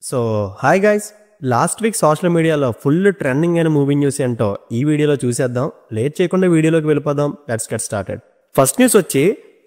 So hi guys, last week social మీడియాలో full trending అయిన movie news ఏంటో ఈ వీడియోలో చూసేద్దాం. లేట్ చేయకుండా వీడియోలోకి వెళ్ళిపోదాం. Let's get started. First news వచ్చి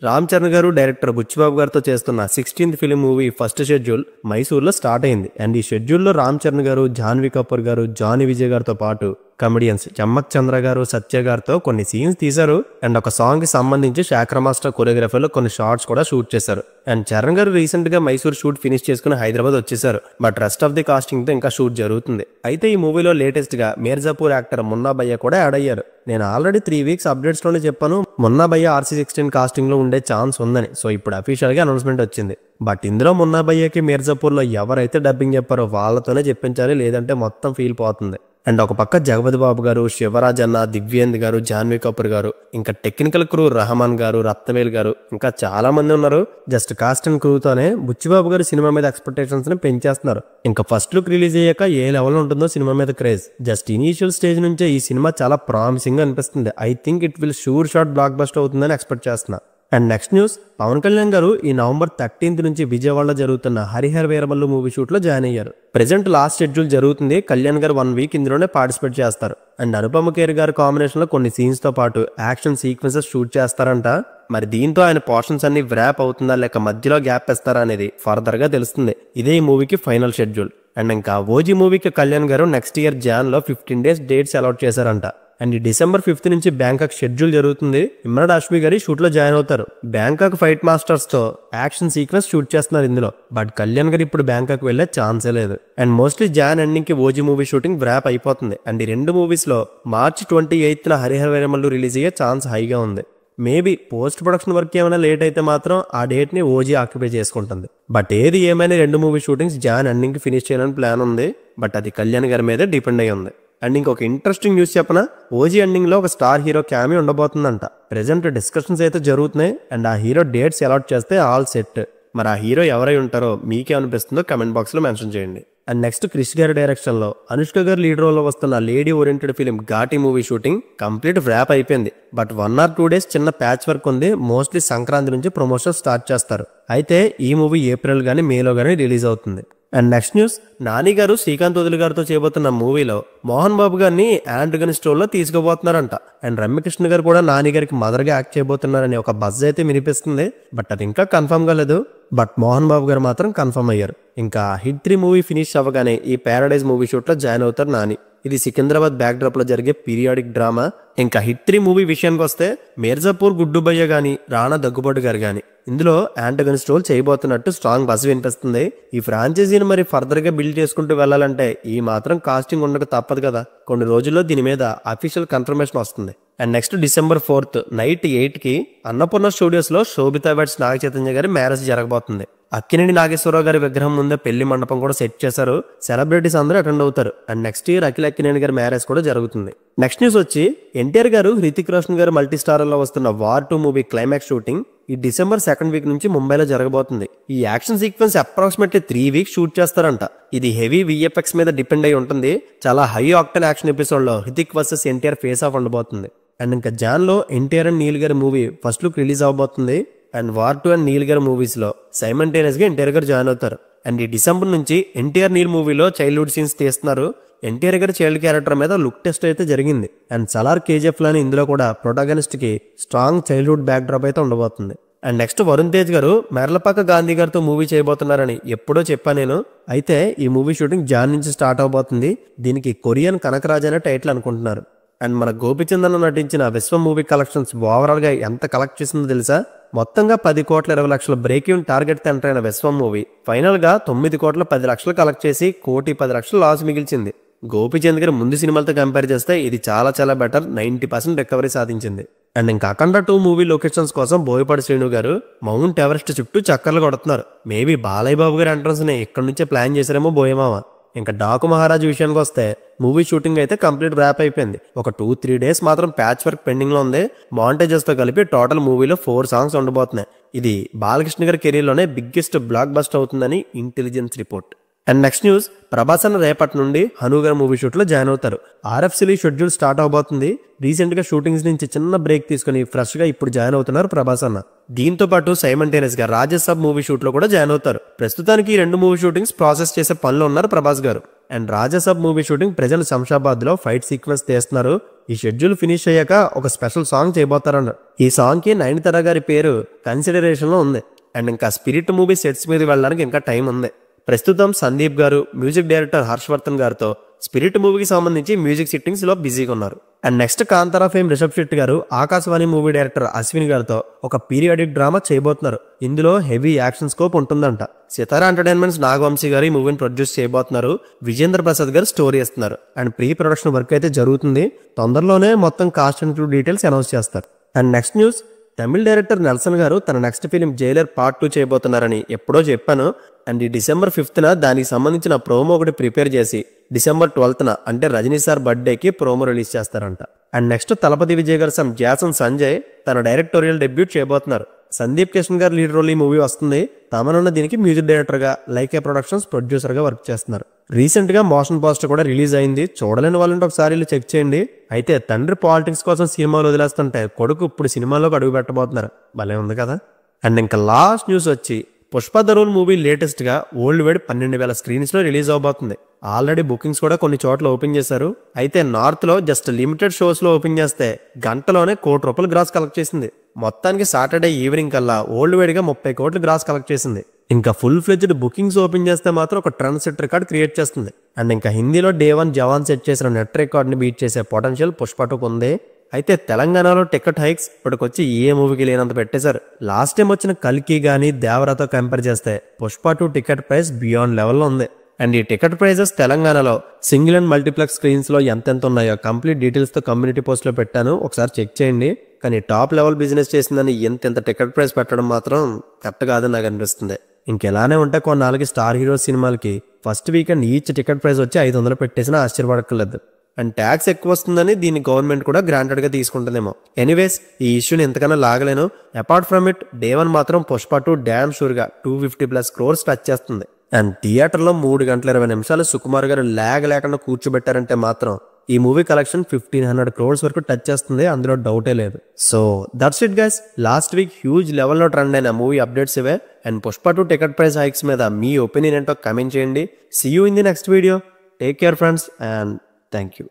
రామ్ చరణ్ గారు డైరెక్టర్ బుచ్చిబాబు గారితో చేస్తున్న 16th film movie first schedule మైసూర్లో స్టార్ట్ అయింది. అండ్ ఈ షెడ్యూల్లో రామ్ చరణ్ గారు, జాన్వీ కపూర్ గారు, జానీ విజయ్ గారితో పాటు కమెడియన్స్ చమ్మక్ చంద్ర గారు, సత్య గారితో కొన్ని సీన్స్ తీశారు. అండ్ ఒక సాంగ్ కి సంబంధించి శాఖర మాస్టర్ కొరియోగ్రఫీలో కొన్ని షార్ట్స్ కూడా షూట్ చేశారు. అండ్ చరణ్ గారు రీసెంట్ గా మైసూర్ షూట్ ఫినిష్ చేసుకుని హైదరాబాద్ వచ్చేసారు. But rest of the casting తో ఇంకా షూట్ జరుగుతుంది. అయితే ఈ మూవీలో లేటెస్ట్ గా మీర్జాపూర్ యాక్టర్ మున్నా భయ్య కూడా యాడ్ అయ్యారు. నేను ఆల్రెడీ 3 weeks అప్డేట్స్ లోనే చెప్పాను మున్నా భయ్య RC16 కాస్టింగ్ లో ఉండే ఛాన్స్ ఉందని. సో ఇప్పుడు అఫీషియల్ గా అనౌన్స్మెంట్ వచ్చింది. బట్ ఇందులో మున్నా భయ్యకి మీర్జాపూర్ లో ఎవరైతే డబ్బింగ్ చెప్పారో వాళ్ళతోనే చెప్పించాలి, లేదంటే మొత్తం ఫీల్ పోతుంది. అండ్ ఒక పక్క జగపతి బాబు గారు, శివరాజ్ అన్న, దివ్యేంద్ గారు, జాన్వీ కపూర్ గారు, ఇంకా టెక్నికల్ క్రూ రహమాన్ గారు, రత్నవేల్ గారు, ఇంకా చాలా మంది ఉన్నారు. జస్ట్ కాస్ట్ అండ్ క్రూతోనే బుచ్చిబాబు గారు సినిమా మీద ఎక్స్పెక్టేషన్స్ ని పెంచేస్తున్నారు. ఇంకా ఫస్ట్ లుక్ రిలీజ్ అయ్యాక ఏ లెవెల్ ఉంటుందో సినిమా మీద క్రేజ్. జస్ట్ ఇనీషియల్ స్టేజ్ నుంచే ఈ సినిమా చాలా ప్రామిసింగ్ గా అనిపిస్తుంది. I think it will sure shot blockbuster అవుతుందని ఎక్స్పెక్ట్ చేస్తున్నా. And next news, Pawan Kalyan garu ఈ November 13th నుంచి విజయవాడలో జరుగుతున్న హరిహర వీరమల్లు మూవీ షూట్ లో జాయిన్ అయ్యారు. ప్రెజెంట్ లాస్ట్ షెడ్యూల్ జరుగుతుంది. కళ్యాణ్ గారు 1 week ఇందులోనే పార్టిసిపేట్ చేస్తారు. అండ్ అనుపమ ఖేర్ గారి కాంబినేషన్ లో కొన్ని సీన్స్ తో పాటు యాక్షన్ సీక్వెన్సెస్ షూట్ చేస్తారంట. మరి దీంతో ఆయన పోర్షన్స్ అన్ని వ్రాప్ అవుతుందా లేక మధ్యలో గ్యాప్ ఇస్తారా అనేది ఫర్దర్ గా తెలుస్తుంది. ఇదే ఈ మూవీకి ఫైనల్ షెడ్యూల్. అండ్ ఇంకా ఓజీ మూవీకి కళ్యాణ్ గారు నెక్స్ట్ ఇయర్ Jan లో 15 days డేట్స్ అలాట్ చేశారంట. అండ్ ఈ December 5th నుంచి బ్యాంకాక్ షెడ్యూల్ జరుగుతుంది. ఇమ్రాన్ హాష్మి గారి షూట్ లో జాయిన్ అవుతారు. బ్యాంకాక్ ఫైట్ మాస్టర్స్ తో యాక్షన్ సీక్వెన్స్ షూట్ చేస్తున్నారు ఇందులో. బట్ కళ్యాణ్ గారు ఇప్పుడు బ్యాంకాక్ వెళ్లే ఛాన్సే లేదు. అండ్ మోస్ట్లీ Jan ఎండింగ్ కి ఓజీ మూవీ షూటింగ్ వ్రాప్ అయిపోతుంది. అండ్ ఈ 2 మూవీస్ లో March 28th Harihara Veeramallu release అయ్యే ఛాన్స్ హైగా ఉంది. మేబీ పోస్ట్ ప్రొడక్షన్ వర్క్ ఏమైనా లేట్ అయితే మాత్రం ఆ డేట్ ని ఓజీ ఆక్యుపై చేసుకుంటుంది. బట్ ఏది ఏమైనా 2 మూవీ షూటింగ్స్ Jan ఎండింగ్ కి ఫినిష్ చేయాలని ప్లాన్ ఉంది. బట్ అది కళ్యాణ్ గారి మీదే డిపెండ్ అయి ఉంది. అండ్ ఇంకొక ఇంట్రెస్టింగ్ న్యూస్ చెప్పనా, ఓజీ ఎండింగ్ లో ఒక స్టార్ హీరో క్యామీ ఉండబోతుందంట. ప్రెజెంట్ డిస్కషన్స్ అయితే జరుగుతున్నాయి. అండ్ ఆ హీరో డేట్స్ అలాట్ చేస్తే ఆల్ సెట్. మరి ఆ హీరో ఎవరై ఉంటారో మీకేమనిపిస్తుందో కమెంట్ బాక్స్ లో మెన్షన్ చేయండి. అండ్ నెక్స్ట్ క్రిష్ గారి డైరెక్షన్ లో అనుష్క గారు లీడ్ రోల్ లో వస్తున్న lady oriented film Ghaati movie shooting complete wrap అయిపోయింది. బట్ 1 or 2 days చిన్న ప్యాచ్ వర్క్ ఉంది. మోస్ట్లీ సంక్రాంతి నుంచి ప్రమోషన్ స్టార్ట్ చేస్తారు. అయితే ఈ మూవీ ఏప్రిల్ గానీ మేలో గానీ రిలీజ్ అవుతుంది. అండ్ నెక్స్ట్ న్యూస్, నాని గారు శ్రీకాంత్ వదులు గారితో చేయబోతున్న మూవీలో మోహన్ బాబు గారిని యాంటగనిస్ట్ రోల్ లో తీసుకోబోతున్నారంట. అండ్ రమ్యకృష్ణ గారు కూడా నాని గారికి మదర్ గా యాక్ట్ చేయబోతున్నారని ఒక బజ్ అయితే వినిపిస్తుంది. బట్ అది ఇంకా కన్ఫర్మ్ కాలేదు. బట్ మోహన్ బాబు గారు మాత్రం కన్ఫర్మ్ అయ్యారు. ఇంకా హిట్ 3 మూవీ ఫినిష్ అవ్వగానే ఈ ప్యారడైజ్ మూవీ షూట్ లో జాయిన్ అవుతారు నాని. ఇది సికింద్రాబాద్ బ్యాక్ డ్రాప్ లో జరిగే పీరియాడిక్ డ్రామా. ఇంకా హిట్ 3 మూవీ విషయానికి వస్తే మీర్జాపూర్ గుడ్డుబయ్య గాని, రాణా దగ్గుబాటు గారు గాని ఇందులో యాంటగనిస్ట్ రోల్ చేయబోతున్నట్టు స్ట్రాంగ్ బజ్ వినిపిస్తుంది. ఈ ఫ్రాంచైజీని మరి ఫర్దర్ గా బిల్డ్ చేసుకుంటూ వెళ్లాలంటే ఈ మాత్రం కాస్టింగ్ ఉండక తప్పదు కదా. కొన్ని రోజుల్లో దీని మీద అఫీషియల్ కన్ఫర్మేషన్ వస్తుంది. And next December 4th night 8 కి అన్నపూర్ణ స్టూడియోస్ లో శోభితా వెడ్స్ నాగ చైతన్య గారి మ్యారేజ్ జరగబోతుంది. అక్కినేని నాగేశ్వరరావు గారి విగ్రహం ముందే పెళ్లి మండపం కూడా సెట్ చేశారు. సెలబ్రిటీస్ అందరూ అటెండ్ అవుతారు. అండ్ నెక్స్ట్ ఇయర్ అక్కినేని గారి మ్యారేజ్ కూడా జరుగుతుంది. నెక్స్ట్ న్యూస్ వచ్చి ఎన్టీఆర్ గారు, హృతిక్ రోషన్ గారు మల్టీ స్టారర్ లో వస్తున్న వార్ 2 మూవీ క్లైమాక్స్ షూటింగ్ ఈ December 2nd వీక్ నుంచి ముంబైలో జరగబోతుంది. ఈ action sequence approximately 3 weeks shoot చేస్తారంట. ఇది హెవీ VFX మీద డిపెండ్ అయి ఉంటుంది. చాలా హై ఆక్టన్ యాక్షన్ ఎపిసోడ్ లో Hrithik versus NTR face off ఉండబోతుంది. అండ్ ఇంకా Jan లో ఎన్టీఆర్ అండ్ నీల్ గారి మూవీ ఫస్ట్ లుక్ రిలీజ్ అవబోతుంది. అండ్ వార్ 2 అండ్ నీల్ గారి మూవీస్ లో సైమల్టేనియస్ గా ఎన్టీఆర్ గారు జాయిన్ అవుతారు. అండ్ ఈ December నుంచి ఎన్టీఆర్ నీల్ మూవీలో చైల్డ్హుడ్ సీన్స్ తీస్తున్నారు. ఎన్టీఆర్ గారి చైల్డ్ క్యారెక్టర్ మీద లుక్ టెస్ట్ అయితే జరిగింది. అండ్ సలార్ KGF లాని ఇందులో కూడా ప్రొటాగనిస్ట్ కి స్ట్రాంగ్ చైల్డ్హుడ్ బ్యాక్ డ్రాప్ అయితే ఉండబోతుంది. అండ్ నెక్స్ట్ వరుణ్ తేజ్ గారు మెర్లపాక గాంధీ గారితో మూవీ చేయబోతున్నారని ఎప్పుడో చెప్పాను నేను. అయితే ఈ మూవీ షూటింగ్ Jan నుంచి స్టార్ట్ అవబోతుంది. దీనికి కొరియన్ కనకరాజ్ అనే టైటిల్ అనుకుంటున్నారు. అండ్ మన గోపిచందన్ నటించిన విశ్వం మూవీ కలెక్షన్స్ ఓవరాల్ గా ఎంత కలెక్ట్ చేసిందో తెలుసా? మొత్తంగా 10,20,00,000 బ్రేక్ ఈవెన్ టార్గెట్ తో ఎంటర్ అయిన విశ్వం మూవీ ఫైనల్ గా 9,10,00,000 కలెక్ట్ చేసి 1,10,00,000 లాస్ మిగిల్చింది. గోపిచంద్ గారు ముందు సినిమాలతో కంపేర్ చేస్తే ఇది చాలా చాలా బెటర్. 90% రికవరీ సాధించింది. అండ్ ఇంకా అఖండ 2 మూవీ లొకేషన్స్ కోసం బోయపాటి శ్రీను గారు మౌంట్ ఎవరెస్ట్ చుట్టూ చక్కర్లు కొడుతున్నారు. మేబీ బాలయ్య బాబు గారి ఎంట్రన్స్ ని ఇక్కడ నుంచే ప్లాన్ చేశారేమో బోయమామ. ఇంకా డాకు మహారాజ్ విషయానికి వస్తే మూవీ షూటింగ్ అయితే కంప్లీట్ ర్యాప్ అయిపోయింది. ఒక 2-3 days మాత్రం ప్యాచ్ వర్క్ పెండింగ్ లో ఉంది. మాంటేజెస్ తో కలిపి టోటల్ మూవీలో 4 songs ఉండబోతున్నాయి. ఇది బాలకృష్ణ గారి కెరీర్ లోనే బిగ్గెస్ట్ బ్లాక్ బస్టర్ అవుతుందని intelligence report. And next news, Prabhas అన్న రేపటి నుండి హనుగారు మూవీ షూట్ లో జాయిన్ అవుతారు. ఆర్ఎఫ్సిలి షెడ్యూల్ స్టార్ట్ అవబోతుంది. రీసెంట్ గా షూటింగ్స్ నుంచి చిన్న బ్రేక్ తీసుకుని ఫ్రెష్ గా ఇప్పుడు జాయిన్ అవుతున్నారు ప్రభాస్ అన్న. దీంతో పాటు సైమల్టేనియస్ గా రాజసబ్ మూవీ షూట్ లో కూడా జాయిన్ అవుతారు. ప్రస్తుతానికి ఈ 2 మూవీ షూటింగ్స్ ప్రాసెస్ చేసే పనిలో ఉన్నారు ప్రభాస్ గారు. అండ్ రాజసబ్ మూవీ షూటింగ్ ప్రజలు శంషాబాద్ లో ఫైట్ సీక్వెన్స్ తీస్తున్నారు. ఈ షెడ్యూల్ ఫినిష్ అయ్యాక ఒక స్పెషల్ సాంగ్ చేయబోతారన్నారు. ఈ సాంగ్ కి నయనతార గారి పేరు కన్సిడరేషన్ లో ఉంది. అండ్ ఇంకా స్పిరిట్ మూవీ సెట్స్ మీద వెళ్ళడానికి ఇంకా టైం ఉంది. ప్రస్తుతం సందీప్ గారు మ్యూజిక్ డైరెక్టర్ హర్షవర్ధన్ గారితో స్పిరిట్ మూవీకి సంబంధించి మ్యూజిక్ సిట్టింగ్స్ లో బిజీగా ఉన్నారు. And next Kantara fame Rishab Shetty garu Akashvani movie director Ashwin గారితో ఒక పీరియాడిక్ డ్రామా చేయబోతున్నారు. ఇందులో హెవీ యాక్షన్ స్కోప్ ఉంటుందంట. సితారా ఎంటర్టైన్మెంట్స్ నాగవంశీ గారు ఈ మూవీని ప్రొడ్యూస్ చేయబోతున్నారు. విజేంద్ర ప్రసాద్ గారు స్టోరీ ఇస్తున్నారు. అండ్ ప్రీ ప్రొడక్షన్ వర్క్ అయితే జరుగుతుంది. తొందరలోనే మొత్తం cast and crew details announce చేస్తారు. And next news, Tamil director Nelson garu తన నెక్స్ట్ ఫిలిం జైలర్ పార్ట్ 2 చేయబోతున్నారని ఎప్పుడో చెప్పాను. అండ్ ఈ December 5th దానికి సంబంధించిన ప్రోమో ఒకటి ప్రిపేర్ చేసి December 12th అంటే రజనీ సార్ బర్త్డేకి ప్రోమో రిలీజ్ చేస్తారంట. అండ్ నెక్స్ట్ తలపతి విజయ్ గారు జాసన్ సంజయ్ తన డైరెక్టోరియల్ డెబ్యూట్ చేయబోతున్నారు. సందీప్ కిషన్ గారు లీడ్ రోల్ ఈ మూవీ వస్తుంది. తమనున్న దీనికి మ్యూజిక్ డైరెక్టర్ గా లైకే ప్రొడక్షన్స్ ప్రొడ్యూసర్ గా వర్క్ చేస్తున్నారు. రీసెంట్ గా మోషన్ పోస్టర్ కూడా రిలీజ్ అయింది. చూడలేని వాళ్ళంటే ఒకసారి చెక్ చేయండి. అయితే తండ్రి పాలిటిక్స్ కోసం సినిమాలు వదిలేస్తుంటే కొడుకు ఇప్పుడు సినిమాలోకి అడుగు పెట్టబోతున్నారు. భలే ఉంది కదా. అండ్ ఇంకా లాస్ట్ న్యూస్ వచ్చి, Pushpa the rule movie latest గా వరల్డ్ వైడ్ 12,000 స్క్రీన్స్ లో రిలీజ్ అవబోతుంది. ఆల్రెడీ బుకింగ్స్ కూడా కొన్ని చోట్ల ఓపెన్ చేశారు. అయితే నార్త్ లో జస్ట్ లిమిటెడ్ షోస్ లో ఓపెన్ చేస్తే గంటలోనే ₹1 కోటి గ్రాస్ కలెక్ట్ చేసింది. మొత్తానికి సాటర్డే ఈవినింగ్ కల్లా వరల్డ్ వైడ్ గా 30 కోట్లు గ్రాస్ కలెక్ట్ చేసింది. ఇంకా ఫుల్ ఫ్లెడ్జ్డ్ బుకింగ్స్ ఓపెన్ చేస్తే మాత్రం ఒక ట్రెండ్ సెట్ రికార్డ్ క్రియేట్ చేస్తుంది. అండ్ ఇంకా హిందీలో Day 1 జవాన్ సెట్ చేసిన నెట్ రికార్డ్ ని బీట్ చేసే పొటెన్షియల్ పుష్ప 2కు ఉంది. అయితే తెలంగాణలో టికెట్ హైక్స్ ఇప్పటికొచ్చి ఏ మూవీకి లేనంత పెట్టేశారు. లాస్ట్ టైం వచ్చిన కల్కి గానీ దేవరాతో కంపేర్ చేస్తే పుష్ప 2 టికెట్ ప్రైస్ బియాండ్ లెవెల్లో ఉంది. అండ్ ఈ టికెట్ ప్రైజెస్ తెలంగాణలో సింగిల్ అండ్ మల్టీప్లెక్స్ స్క్రీన్స్ లో ఎంతెంత ఉన్నాయో కంప్లీట్ డీటెయిల్స్ తో కమ్యూనిటీ పోస్ట్ లో పెట్టాను, ఒకసారి చెక్ చేయండి. కానీ టాప్ లెవెల్ బిజినెస్ చేసిందని ఎంత టికెట్ ప్రైస్ పెట్టడం మాత్రం కరెక్ట్ కాదని నాకు అనిపిస్తుంది. ఇంకెలానే ఉంటే కొన్నాళ్ళకి స్టార్ హీరో సినిమాలకి first weekend each ticket price వచ్చి 500 పెట్టేసినా ఆశ్చర్యపడక్కర్లేదు. అండ్ ట్యాక్స్ ఎక్కువ వస్తుందని దీన్ని గవర్నమెంట్ కూడా గ్రాంటెడ్ గా తీసుకుంటుందేమో. ఎనీవేస్ ఈ ఇష్యూని ఎంతకన్నా లాగలేను. అపార్ట్ ఫ్రమ్ ఇట్ Day 1 మాత్రం పుష్ప 2 డ్యామ్ షూర్ గా 250+ crores టచ్ చేస్తుంది. అండ్ థియేటర్లో 3 గంటల 20 నిమిషాలు సుకుమార్ గారు ల్యాగ్ లేకుండా కూర్చోబెట్టారంటే మాత్రం ఈ మూవీ కలెక్షన్ 1,500 crores వరకు టచ్ చేస్తుంది, అందులో డౌటే లేదు. So that's it guys. Last week huge లెవెల్లో ట్రెండ్ అయిన మూవీ అప్డేట్స్ ఇవే. And Pushpa 2 ticket price hikes మీద మీ ఒపీనియన్ ఏంటో కమెంట్ చేయండి. See you in the next video. Take care friends and thank you.